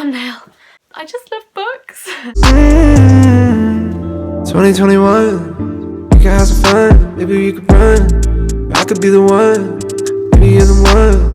thumbnail. I just love books. 2021, we can have some fun. Maybe we could run. I could be the one. Maybe you're the one.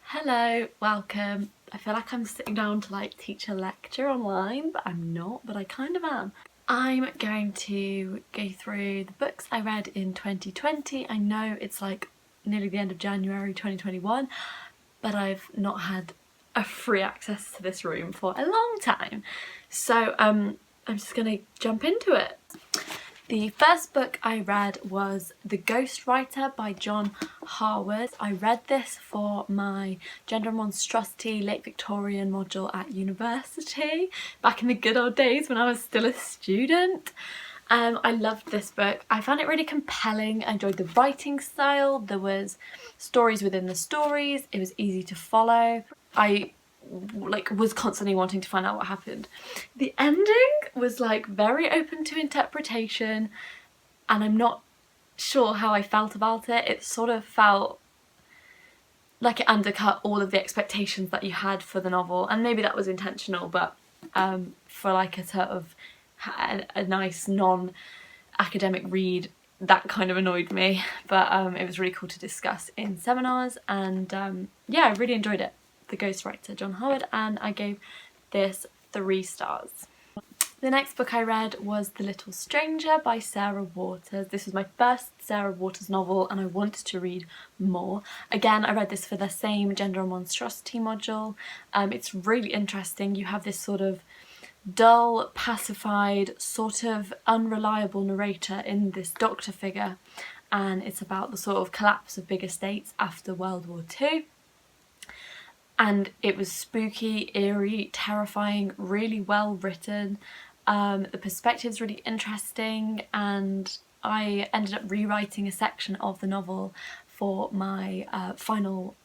Hello, welcome. I feel like I'm sitting down to like teach a lecture online, but I'm not, but I kind of am. I'm going to go through the books I read in 2020. I know it's like nearly the end of January 2021, but I've not had a free access to this room for a long time. So I'm just gonna jump into it. The first book I read was The Ghostwriter by John Harwood. I read this for my Gender and Monstrosity Late Victorian module at university, back in the good old days when I was still a student. I loved this book. I found it really compelling. I enjoyed the writing style. There was stories within the stories. It was easy to follow. I was constantly wanting to find out what happened. The ending was like very open to interpretation, and I'm not sure how I felt about it. It sort of felt like it undercut all of the expectations that you had for the novel, and maybe that was intentional, but for like a sort of a nice non-academic read, that kind of annoyed me. But it was really cool to discuss in seminars, and yeah, I really enjoyed it. The Ghostwriter, John Harwood, and I gave this 3 stars. The next book I read was The Little Stranger by Sarah Waters. This was my first Sarah Waters novel, and I wanted to read more. Again, I read this for the same Gender and Monstrosity module. It's really interesting. You have this sort of dull, pacified, sort of unreliable narrator in this doctor figure, and it's about the sort of collapse of big estates after World War II. And it was spooky, eerie, terrifying, really well written. The perspective's really interesting, and I ended up rewriting a section of the novel for my final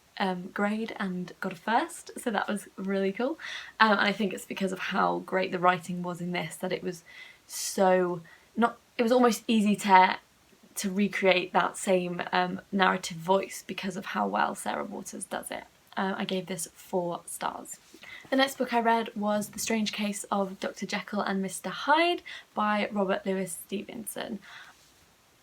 grade and got a first, so that was really cool. And I think it's because of how great the writing was in this that it was so it was almost easy to recreate that same narrative voice because of how well Sarah Waters does it. I gave this 4 stars. The next book I read was The Strange Case of Dr. Jekyll and Mr. Hyde by Robert Louis Stevenson.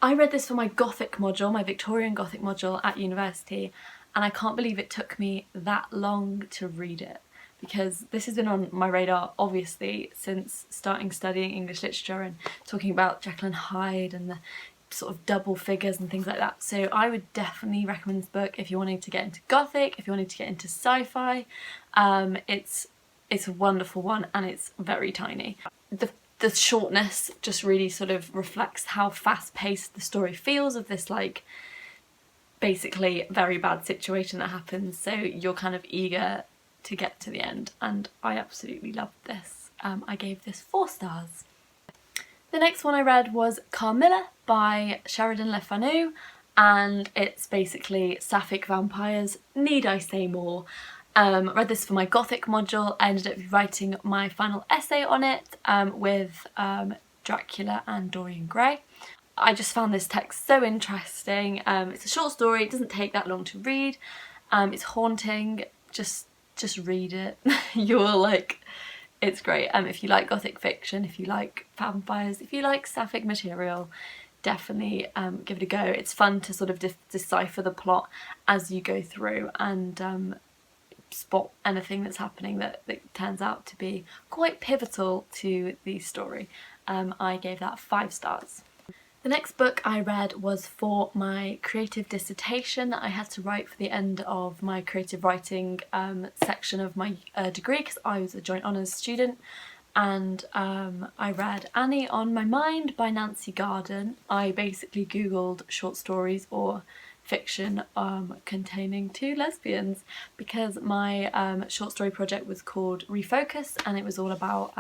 I read this for my Gothic module, my Victorian Gothic module at university, and I can't believe it took me that long to read it, because this has been on my radar obviously since starting studying English literature and talking about Jekyll and Hyde and the sort of double figures and things like that. So I would definitely recommend this book if you're wanting to get into Gothic, if you're wanting to get into sci-fi. It's a wonderful one, and it's very tiny. The shortness just really sort of reflects how fast-paced the story feels of this like basically very bad situation that happens, so you're kind of eager to get to the end, and I absolutely loved this. I gave this 4 stars. The next one I read was Carmilla by Sheridan Le Fanu, and it's basically sapphic vampires. Need I say more? Read this for my Gothic module. I ended up writing my final essay on it with Dracula and Dorian Gray. I just found this text so interesting. It's a short story, it doesn't take that long to read. It's haunting, just read it. You're like, it's great. If you like Gothic fiction, if you like vampires, if you like sapphic material, definitely give it a go. It's fun to sort of decipher the plot as you go through and spot anything that's happening that turns out to be quite pivotal to the story. I gave that 5 stars. The next book I read was for my creative dissertation that I had to write for the end of my creative writing section of my degree, because I was a joint honours student, and I read Annie on My Mind by Nancy Garden. I basically googled short stories or fiction containing 2 lesbians because my short story project was called Refocus, and it was all about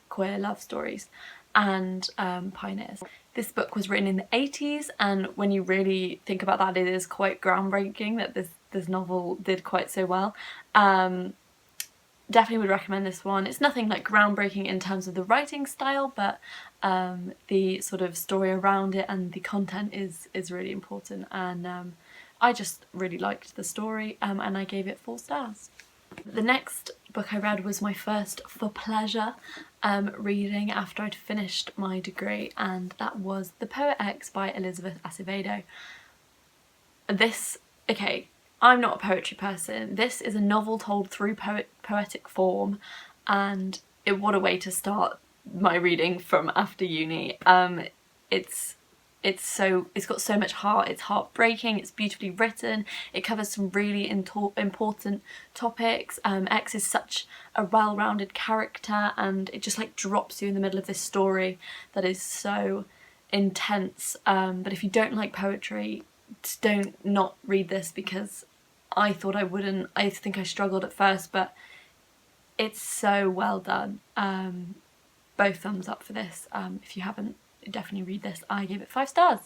queer love stories and pioneers. This book was written in the 80s, and when you really think about that, it is quite groundbreaking that this novel did quite so well. Definitely would recommend this one. It's nothing like groundbreaking in terms of the writing style, but the sort of story around it and the content is really important, and I just really liked the story, and I gave it 4 stars. The next book I read was my first for pleasure reading after I'd finished my degree, and that was The Poet X by Elizabeth Acevedo. This, okay, I'm not a poetry person. This is a novel told through poetic form, and what a way to start my reading from after uni. It's got so much heart, it's heartbreaking, it's beautifully written, it covers some really important topics. X is such a well-rounded character, and it just like drops you in the middle of this story that is so intense. But if you don't like poetry, don't not read this, because I thought I wouldn't. I think I struggled at first, but it's so well done. Both thumbs up for this. If you haven't, definitely read this. I gave it 5 stars.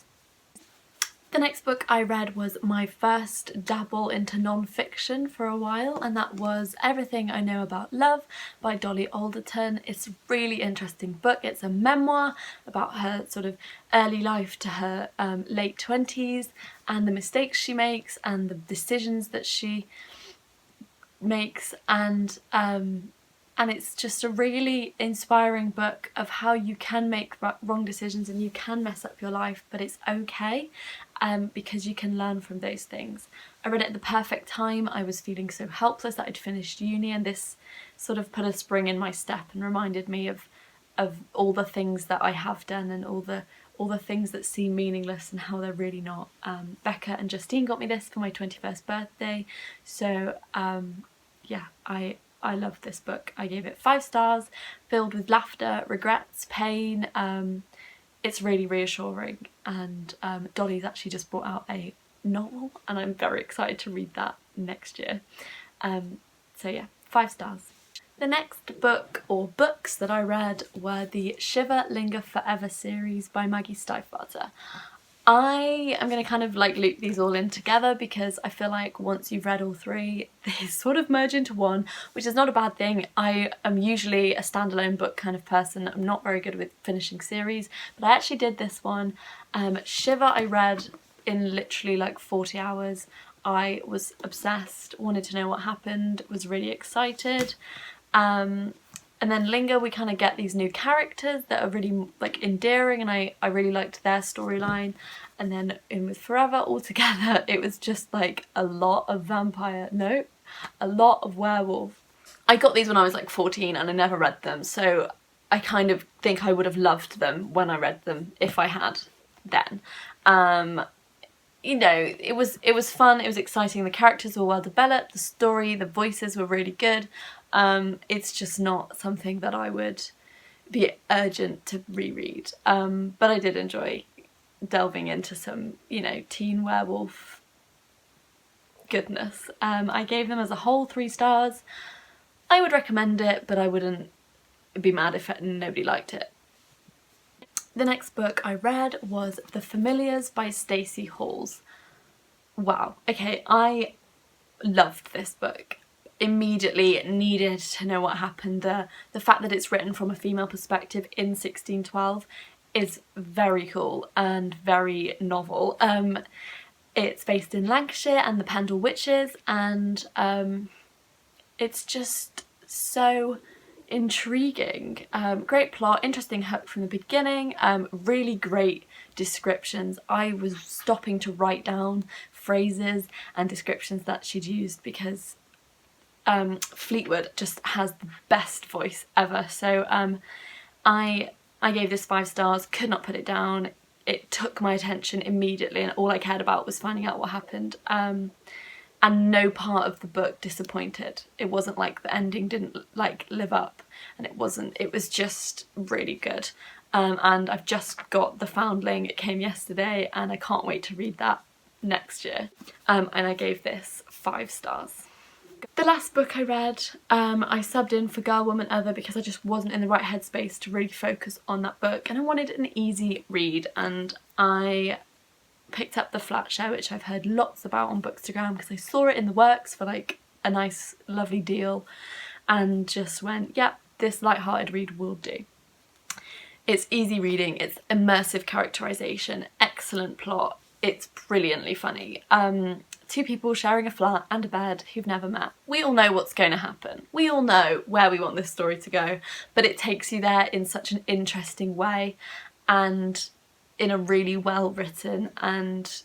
The next book I read was my first dabble into non-fiction for a while, and that was Everything I Know About Love by Dolly Alderton. It's a really interesting book. It's a memoir about her sort of early life to her late 20s, and the mistakes she makes and the decisions that she makes, and it's just a really inspiring book of how you can make wrong decisions and you can mess up your life, but it's okay, because you can learn from those things. I read it at the perfect time. I was feeling so helpless that I'd finished uni, and this sort of put a spring in my step and reminded me of all the things that I have done and all the things that seem meaningless and how they're really not. Becca and Justine got me this for my 21st birthday, so yeah, I loved this book. I gave it 5 stars, filled with laughter, regrets, pain. It's really reassuring, and Dolly's actually just brought out a novel, and I'm very excited to read that next year. So yeah, 5 stars. The next book, or books, that I read were the Shiverlinga Forever series by Maggie Stiefvater. I am going to kind of like loop these all in together, because I feel like once you've read all 3, they sort of merge into one, which is not a bad thing. I am usually a standalone book kind of person. I'm not very good with finishing series, but I actually did this one. Shiver I read in literally like 40 hours. I was obsessed, wanted to know what happened, was really excited. And then Linger, we kind of get these new characters that are really like endearing, and I really liked their storyline. And then in with Forever, altogether it was just like a lot of a lot of werewolf. I got these when I was like 14 and I never read them, so I kind of think I would have loved them when I read them if I had then. You know, it was fun, it was exciting, the characters were well developed, the story, the voices were really good. It's just not something that I would be urgent to reread, but I did enjoy delving into some, you know, teen werewolf goodness. I gave them as a whole 3 stars. I would recommend it, but I wouldn't be mad if nobody liked it. The next book I read was The Familiars by Stacey Halls. Wow, okay, I loved this book. Immediately needed to know what happened. The fact that it's written from a female perspective in 1612 is very cool and very novel. It's based in Lancashire and the Pendle Witches, and it's just so intriguing. Great plot, interesting hook from the beginning, really great descriptions. I was stopping to write down phrases and descriptions that she'd used, because Fleetwood just has the best voice ever. So I gave this 5 stars, could not put it down. It took my attention immediately, and all I cared about was finding out what happened. And no part of the book disappointed. It wasn't like the ending didn't like live up, and it was just really good. And I've just got The Foundling, it came yesterday, and I can't wait to read that next year. And I gave this 5 stars. The last book I read, I subbed in for Girl, Woman, Other, because I just wasn't in the right headspace to really focus on that book, and I wanted an easy read, and I picked up the Flatshare, which I've heard lots about on Bookstagram because I saw it in the works for like a nice lovely deal, and just went, yep, this light-hearted read will do. It's easy reading, it's immersive characterisation, excellent plot, it's brilliantly funny. two people sharing a flat and a bed who've never met. We all know what's going to happen. We all know where we want this story to go, but it takes you there in such an interesting way and in a really well written, and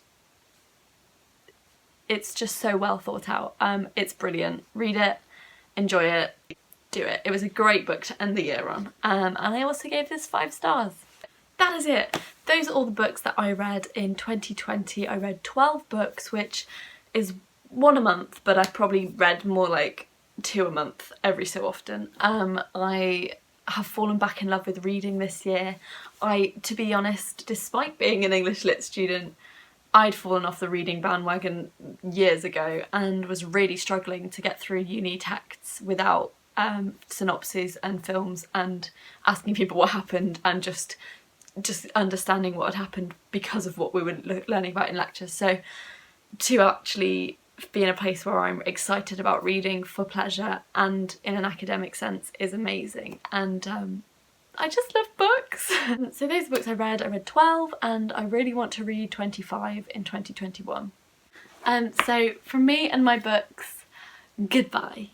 it's just so well thought out. It's brilliant. Read it, enjoy it, do it. It was a great book to end the year on. And I also gave this 5 stars. That is it. Those are all the books that I read in 2020. I read 12 books, which is 1 a month, but I probably read more like 2 a month every so often. I have fallen back in love with reading this year. To be honest, despite being an English Lit student, I'd fallen off the reading bandwagon years ago and was really struggling to get through uni texts without synopses and films and asking people what happened and just understanding what had happened because of what we were learning about in lectures. So to actually be in a place where I'm excited about reading for pleasure and in an academic sense is amazing, and I just love books. So those books I read 12, and I really want to read 25 in 2021. So from me and my books, goodbye.